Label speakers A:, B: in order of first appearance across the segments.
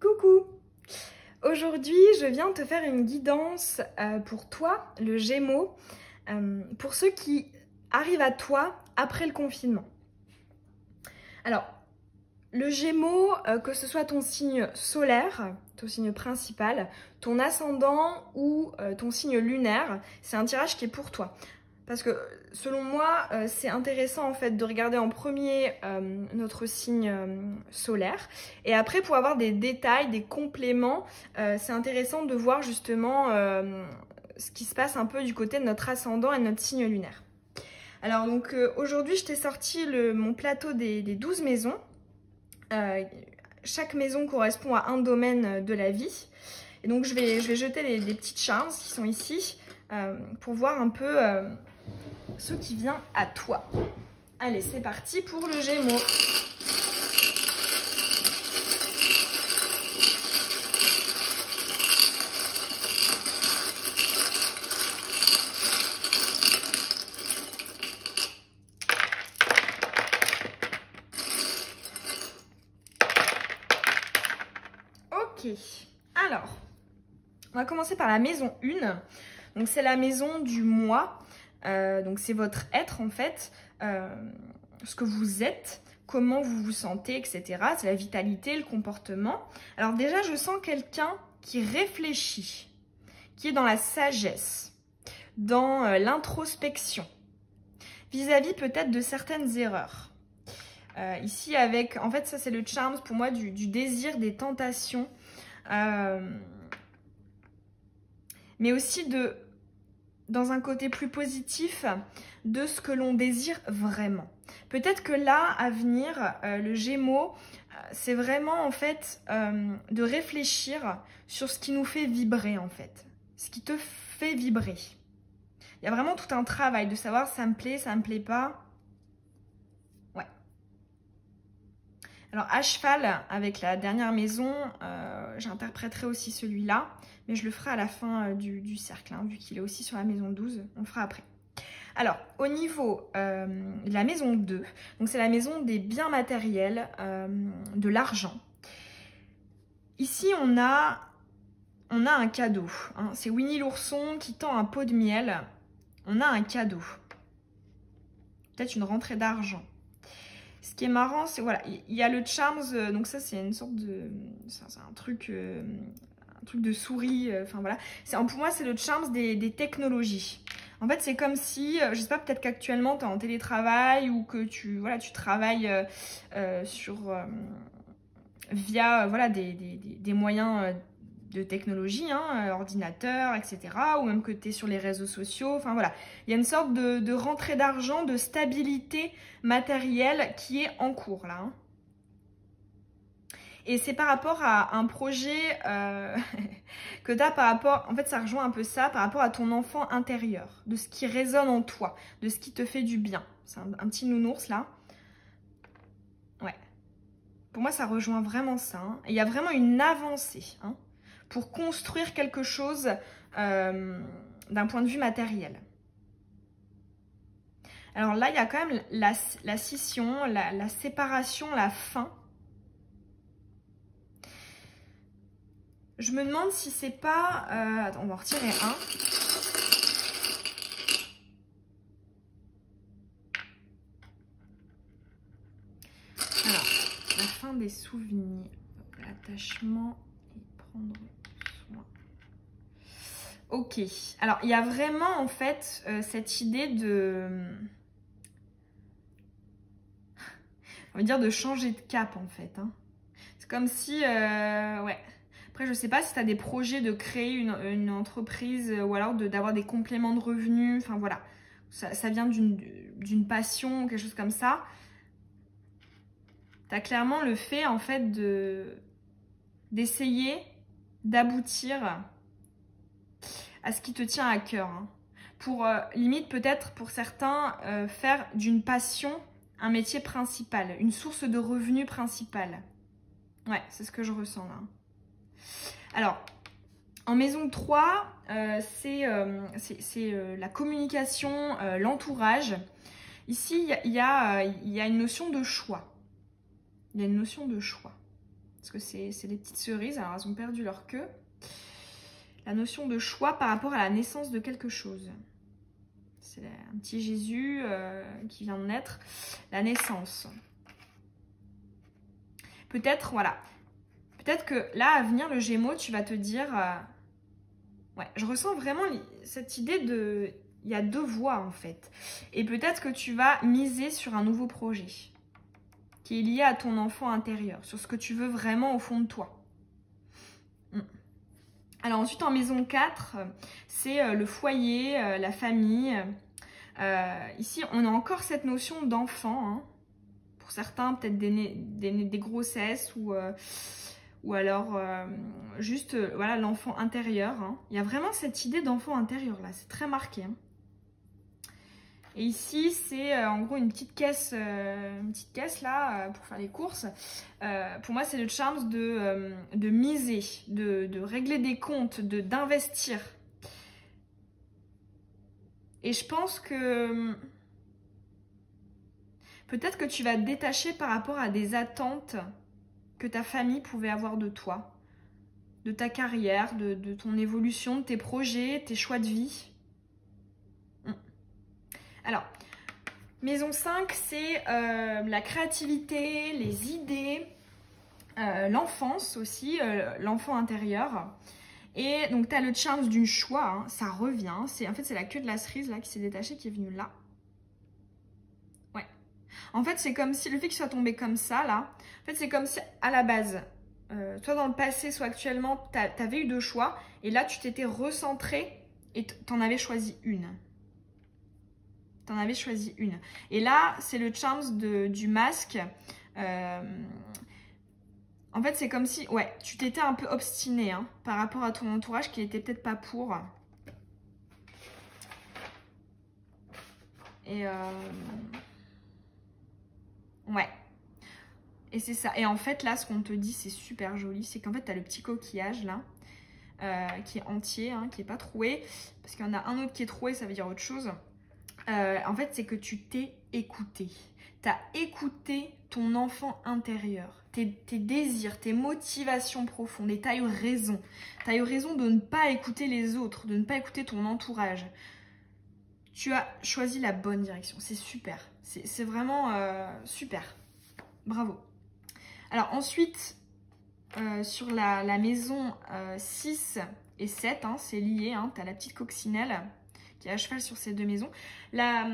A: Coucou! Aujourd'hui, je viens te faire une guidance pour toi, le Gémeaux, pour ceux qui arrivent à toi après le confinement. Alors, le Gémeaux, que ce soit ton signe solaire, ton signe principal, ton ascendant ou ton signe lunaire, c'est un tirage qui est pour toi. Parce que selon moi, c'est intéressant en fait de regarder en premier notre signe solaire. Et après, pour avoir des détails, des compléments, c'est intéressant de voir justement ce qui se passe un peu du côté de notre ascendant et de notre signe lunaire. Alors donc aujourd'hui, je t'ai sorti mon plateau des 12 maisons. Chaque maison correspond à un domaine de la vie. Et donc je vais jeter les petites charms qui sont ici pour voir un peu ce qui vient à toi. Allez, c'est parti pour le Gémeaux. Ok, alors, on va commencer par la maison 1. Donc c'est la maison du moi. Donc c'est votre être en fait, ce que vous êtes, comment vous vous sentez, etc. C'est la vitalité, le comportement. Alors déjà, je sens quelqu'un qui réfléchit, qui est dans la sagesse, dans l'introspection, vis-à-vis peut-être de certaines erreurs. Ici avec, en fait ça c'est le charme pour moi du désir, des tentations, mais aussi dans un côté plus positif de ce que l'on désire vraiment. Peut-être que là, à venir, le Gémeaux, c'est vraiment en fait de réfléchir sur ce qui nous fait vibrer en fait, ce qui te fait vibrer. Il y a vraiment tout un travail de savoir ça me plaît pas. Ouais. Alors à cheval, avec la dernière maison, j'interpréterai aussi celui-là, mais je le ferai à la fin du cercle, hein, vu qu'il est aussi sur la maison 12, on le fera après. Alors, au niveau de la maison 2, donc c'est la maison des biens matériels, de l'argent. Ici, on a un cadeau, hein. C'est Winnie l'ourson qui tend un pot de miel. On a un cadeau. Peut-être une rentrée d'argent. Ce qui est marrant, c'est voilà, il y a le charms, donc ça c'est une sorte de, c'est un truc de souris, enfin voilà. Pour moi c'est le charms des technologies. En fait c'est comme si, je sais pas, peut-être qu'actuellement tu es en télétravail ou que tu travailles via voilà, des moyens de technologie, hein, ordinateur, etc. Ou même que tu es sur les réseaux sociaux. Enfin voilà, il y a une sorte de rentrée d'argent, de stabilité matérielle qui est en cours là. Hein. Et c'est par rapport à un projet que tu as par rapport, en fait ça rejoint un peu ça, par rapport à ton enfant intérieur, de ce qui résonne en toi, de ce qui te fait du bien. C'est un petit nounours là. Ouais. Pour moi ça rejoint vraiment ça. Hein. Et il y a vraiment une avancée, hein, pour construire quelque chose d'un point de vue matériel. Alors là, il y a quand même la scission, la séparation, la fin. Je me demande si c'est pas... attends, on va en retirer un. Alors, la fin des souvenirs, l'attachement et prendre soin. Ok, alors il y a vraiment en fait cette idée de... on va dire de changer de cap en fait. Hein. C'est comme si... ouais. Après, je sais pas si tu as des projets de créer une entreprise ou alors d'avoir des compléments de revenus. Enfin voilà, ça vient d'une passion ou quelque chose comme ça. Tu as clairement le fait en fait d'essayer d'aboutir à ce qui te tient à cœur. Hein. Pour limite peut-être pour certains faire d'une passion un métier principal, une source de revenus principale. Ouais, c'est ce que je ressens là. Alors, en maison 3, c'est la communication, l'entourage. Ici, il y a une notion de choix. Il y a une notion de choix. parce que c'est des petites cerises, alors elles ont perdu leur queue. La notion de choix par rapport à la naissance de quelque chose. C'est un petit Jésus qui vient de naître. La naissance. Peut-être, voilà. Peut-être que là, à venir, le Gémeaux, tu vas te dire... ouais, je ressens vraiment cette idée de... Il y a deux voies, en fait. Et peut-être que tu vas miser sur un nouveau projet qui est lié à ton enfant intérieur, sur ce que tu veux vraiment au fond de toi. Alors ensuite, en maison 4, c'est le foyer, la famille. Ici, on a encore cette notion d'enfant. Hein. Pour certains, peut-être des grossesses ou alors juste voilà, l'enfant intérieur. Hein. Il y a vraiment cette idée d'enfant intérieur là, c'est très marqué. Hein. Et ici, c'est en gros une petite caisse là pour faire les courses. Pour moi, c'est le charme de miser, de régler des comptes, d'investir. Et je pense que peut-être que tu vas te détacher par rapport à des attentes que ta famille pouvait avoir de toi, de ta carrière, de ton évolution, de tes projets, tes choix de vie. Alors, maison 5, c'est la créativité, les idées, l'enfance aussi, l'enfant intérieur. Et donc, tu as le chance du choix, hein, ça revient. En fait, c'est la queue de la cerise là, qui s'est détachée, qui est venue là. Ouais. En fait, c'est comme si le fait qu'il soit tombé comme ça, là, en fait, c'est comme si à la base, soit dans le passé, soit actuellement, tu avais eu deux choix. Et là, tu t'étais recentré et tu en avais choisi une. T'en avais choisi une. Et là, c'est le charms du masque. En fait, c'est comme si, ouais, tu t'étais un peu obstiné hein, par rapport à ton entourage qui n'était peut-être pas pour. Et ouais. Et c'est ça. Et en fait, là, ce qu'on te dit, c'est super joli. C'est qu'en fait, tu as le petit coquillage, là, qui est entier, hein, qui n'est pas troué. Parce qu'il y en a un autre qui est troué, ça veut dire autre chose. En fait, c'est que tu t'es écouté. Tu as écouté ton enfant intérieur, tes désirs, tes motivations profondes. Et tu as eu raison. Tu as eu raison de ne pas écouter les autres, de ne pas écouter ton entourage. Tu as choisi la bonne direction. C'est super. C'est vraiment super. Bravo. Alors ensuite, sur la maison 6 et 7, hein, c'est lié. Hein, tu as la petite coccinelle qui est à cheval sur ces deux maisons. La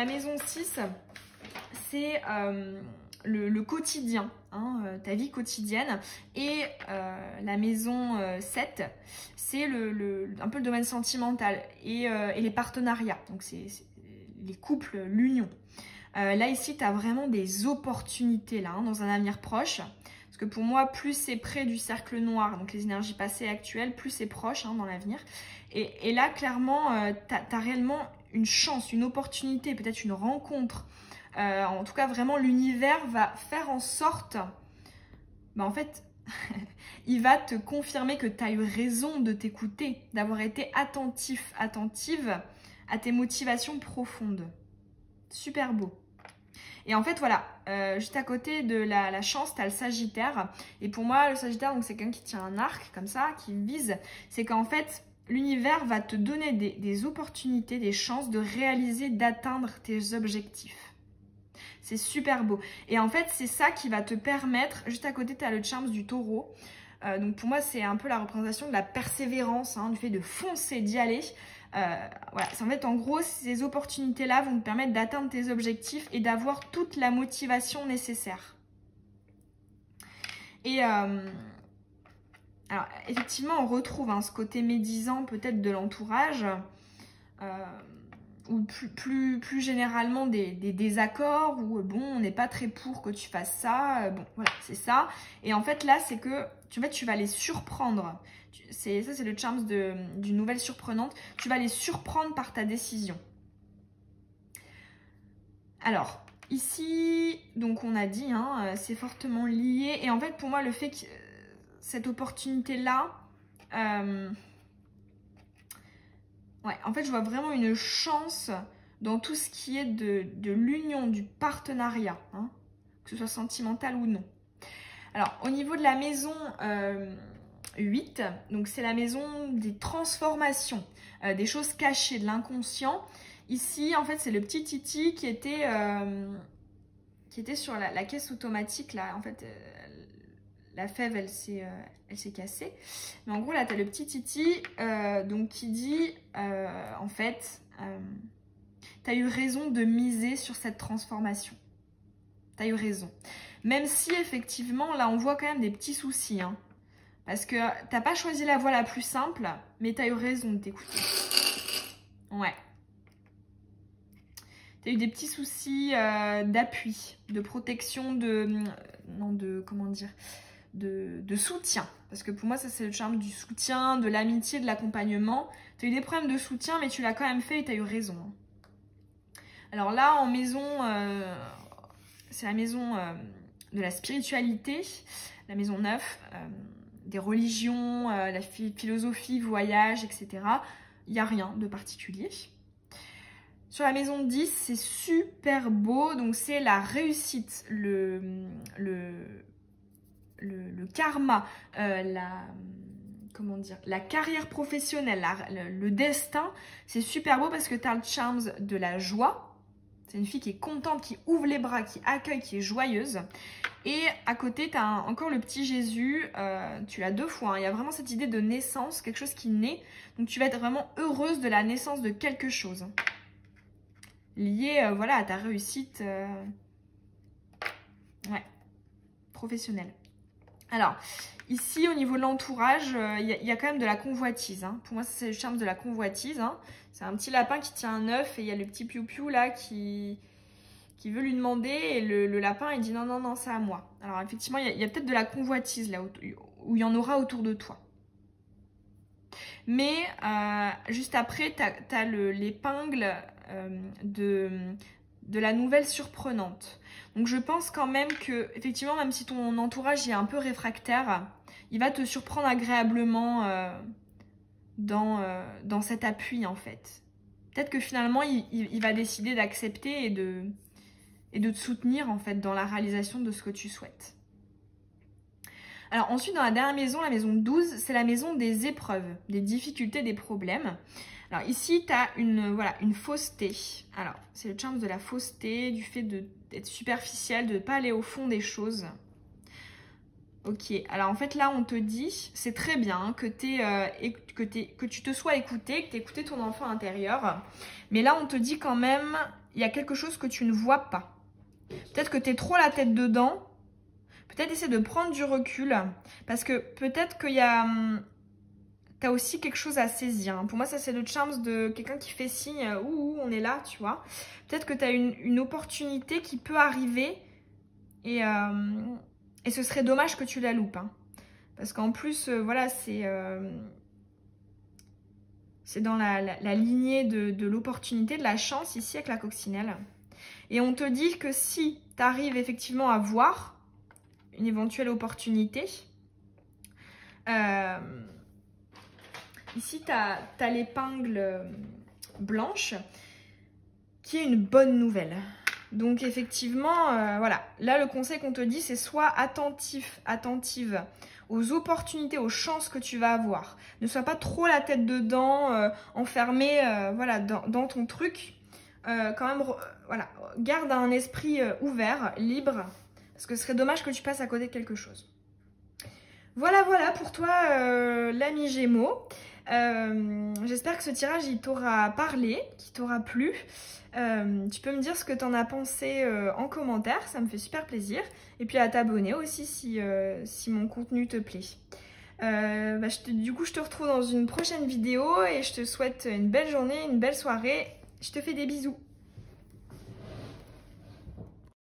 A: maison 6, c'est le quotidien, hein, ta vie quotidienne. Et la maison 7, c'est un peu le domaine sentimental et les partenariats. Donc, c'est les couples, l'union. Là, ici, tu as vraiment des opportunités là, hein, dans un avenir proche. Parce que pour moi, plus c'est près du cercle noir, donc les énergies passées et actuelles, plus c'est proche hein, dans l'avenir. Et là, clairement, tu as réellement une chance, une opportunité, peut-être une rencontre. En tout cas, vraiment, l'univers va faire en sorte... Bah, en fait, il va te confirmer que tu as eu raison de t'écouter, d'avoir été attentif, attentive à tes motivations profondes. Super beau. Et en fait, voilà, juste à côté de la chance, tu as le Sagittaire. Et pour moi, le Sagittaire, c'est quelqu'un qui tient un arc comme ça, qui vise. C'est qu'en fait, l'univers va te donner des opportunités, des chances de réaliser, d'atteindre tes objectifs. C'est super beau. Et en fait, c'est ça qui va te permettre, juste à côté, tu as le charme du Taureau. Donc pour moi, c'est un peu la représentation de la persévérance, hein, du fait de foncer, d'y aller. Voilà, en fait, en gros, ces opportunités-là vont te permettre d'atteindre tes objectifs et d'avoir toute la motivation nécessaire. Et alors, effectivement, on retrouve hein, ce côté médisant peut-être de l'entourage ou plus généralement des désaccords où bon, on n'est pas très pour que tu fasses ça. Bon, voilà, c'est ça. Et en fait, là, c'est que tu vas les surprendre. Ça, c'est le charme d'une nouvelle surprenante. Tu vas les surprendre par ta décision. Alors, ici, donc on a dit, hein, c'est fortement lié. Et en fait, pour moi, le fait que cette opportunité-là, ouais, en fait, je vois vraiment une chance dans tout ce qui est de l'union, du partenariat, hein, que ce soit sentimental ou non. Alors, au niveau de la maison 8, donc c'est la maison des transformations, des choses cachées, de l'inconscient. Ici, en fait, c'est le petit Titi qui était sur la caisse automatique, là. En fait, la fève, elle s'est cassée. Mais en gros, là, tu as le petit Titi donc, qui dit, en fait, tu as eu raison de miser sur cette transformation. Tu as eu raison. Même si, effectivement, là, on voit quand même des petits soucis. Hein, parce que tu n'as pas choisi la voie la plus simple, mais tu as eu raison de t'écouter. Ouais. Tu as eu des petits soucis d'appui, de protection, de soutien. Parce que pour moi, ça, c'est le charme du soutien, de l'amitié, de l'accompagnement. Tu as eu des problèmes de soutien, mais tu l'as quand même fait et tu as eu raison. Alors là, en maison, c'est la maison de la spiritualité, la maison 9, des religions, la philosophie, voyage, etc. Il n'y a rien de particulier. Sur la maison 10, c'est super beau. Donc, c'est la réussite, le karma, la carrière professionnelle, le destin. C'est super beau parce que tu as le charme de la joie. C'est une fille qui est contente, qui ouvre les bras, qui accueille, qui est joyeuse. Et à côté, tu as encore le petit Jésus. Tu l'as 2 fois. Hein. Il y a vraiment cette idée de naissance, quelque chose qui naît. Donc, tu vas être vraiment heureuse de la naissance de quelque chose. Lié voilà, à ta réussite professionnelle. Alors, ici, au niveau de l'entourage, il y a quand même de la convoitise. Hein. Pour moi, c'est le charme de la convoitise. Hein. C'est un petit lapin qui tient un œuf et il y a le petit piou-piou là qui veut lui demander. Et le lapin, il dit non, non, non, c'est à moi. Alors, effectivement, il y a peut-être de la convoitise là où il y en aura autour de toi. Mais juste après, tu as l'épingle de la nouvelle surprenante. Donc je pense quand même que, effectivement, même si ton entourage est un peu réfractaire, il va te surprendre agréablement dans cet appui en fait. Peut-être que finalement, il va décider d'accepter et de te soutenir en fait dans la réalisation de ce que tu souhaites. Alors ensuite, dans la dernière maison, la maison 12, c'est la maison des épreuves, des difficultés, des problèmes. Alors ici, tu as une fausseté. Alors, c'est le charme de la fausseté, du fait d'être superficiel, de ne pas aller au fond des choses. Ok, alors en fait là, on te dit, c'est très bien hein, que tu te sois écouté, que tu aies écouté ton enfant intérieur. Mais là, on te dit quand même, il y a quelque chose que tu ne vois pas. Peut-être que tu es trop la tête dedans. Peut-être essayer de prendre du recul. Parce que peut-être qu'il y a... tu as aussi quelque chose à saisir. Pour moi, ça, c'est le charme de quelqu'un qui fait signe. Ouh, on est là, tu vois. Peut-être que tu as une opportunité qui peut arriver. Et ce serait dommage que tu la loupes. Hein. Parce qu'en plus, voilà, c'est dans la lignée de l'opportunité, de la chance, ici, avec la coccinelle. Et on te dit que si tu arrives effectivement à voir une éventuelle opportunité, ici, tu as l'épingle blanche qui est une bonne nouvelle. Donc, effectivement, voilà. Là, le conseil qu'on te dit, c'est sois attentif, attentive aux opportunités, aux chances que tu vas avoir. Ne sois pas trop la tête dedans, enfermé voilà, dans ton truc. Quand même, voilà, garde un esprit ouvert, libre, parce que ce serait dommage que tu passes à côté de quelque chose. Voilà, voilà pour toi, l'ami Gémeaux. J'espère que ce tirage, il t'aura parlé, qu'il t'aura plu. Tu peux me dire ce que tu en as pensé en commentaire, ça me fait super plaisir. Et puis à t'abonner aussi si mon contenu te plaît. Du coup, je te retrouve dans une prochaine vidéo et je te souhaite une belle journée, une belle soirée. Je te fais des bisous.